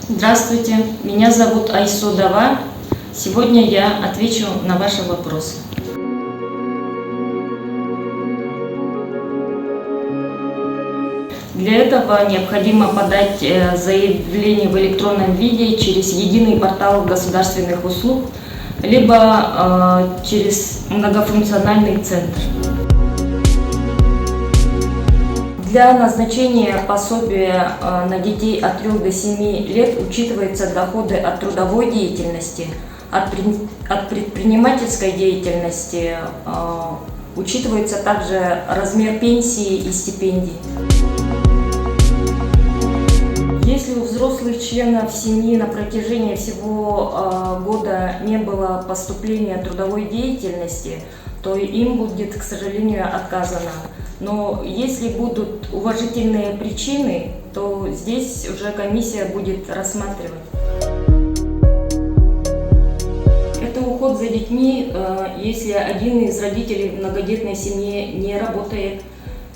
Здравствуйте, меня зовут Айсо Дава. Сегодня я отвечу на ваши вопросы. Для этого необходимо подать заявление в электронном виде через единый портал государственных услуг, либо через многофункциональный центр. Для назначения пособия на детей от 3 до 7 лет учитываются доходы от трудовой деятельности, от предпринимательской деятельности, учитывается также размер пенсии и стипендий. Если у взрослых членов семьи на протяжении всего года не было поступления трудовой деятельности, то им будет, к сожалению, отказано. Но если будут уважительные причины, то здесь уже комиссия будет рассматривать. Это уход за детьми, если один из родителей в многодетной семье не работает.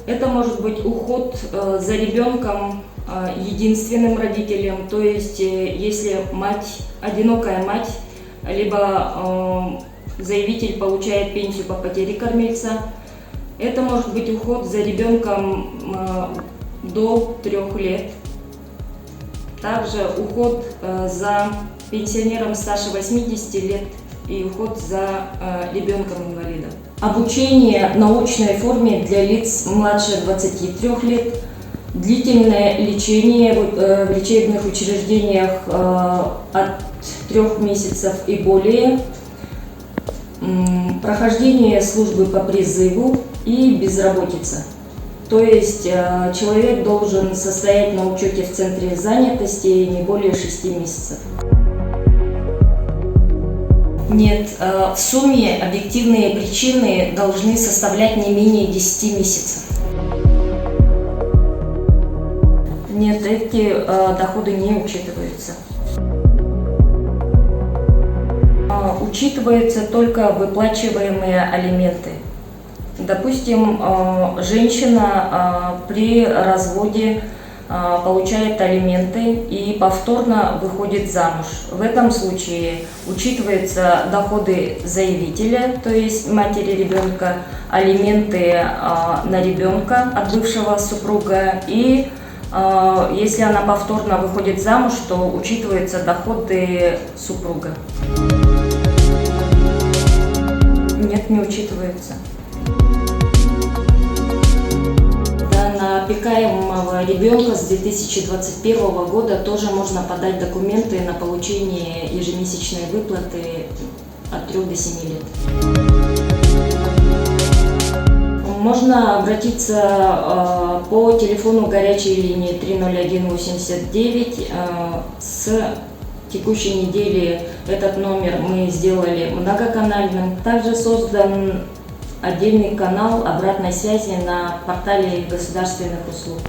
Это может быть уход за ребенком единственным родителем, то есть если мать, одинокая мать, либо заявитель получает пенсию по потере кормильца. Это может быть уход за ребенком до 3 лет. Также уход за пенсионером старше 80 лет и уход за ребенком-инвалидом. Обучение научной форме для лиц младше 23 лет. Длительное лечение в лечебных учреждениях от 3 месяцев и более. Прохождение службы по призыву и безработица. То есть человек должен состоять на учете в центре занятости не более 6 месяцев. Нет, в сумме объективные причины должны составлять не менее 10 месяцев. Нет, эти доходы не учитываются. Учитываются только выплачиваемые алименты. Допустим, женщина при разводе получает алименты и повторно выходит замуж. В этом случае учитываются доходы заявителя, то есть матери ребенка, алименты на ребенка от бывшего супруга, и если она повторно выходит замуж, то учитываются доходы супруга. Нет, не учитывается. На опекаемого ребенка с 2021 года тоже можно подать документы на получение ежемесячной выплаты от 3 до 7 лет. Можно обратиться по телефону горячей линии 30189. С текущей недели этот номер мы сделали многоканальным. Также создан отдельный канал обратной связи на портале государственных услуг.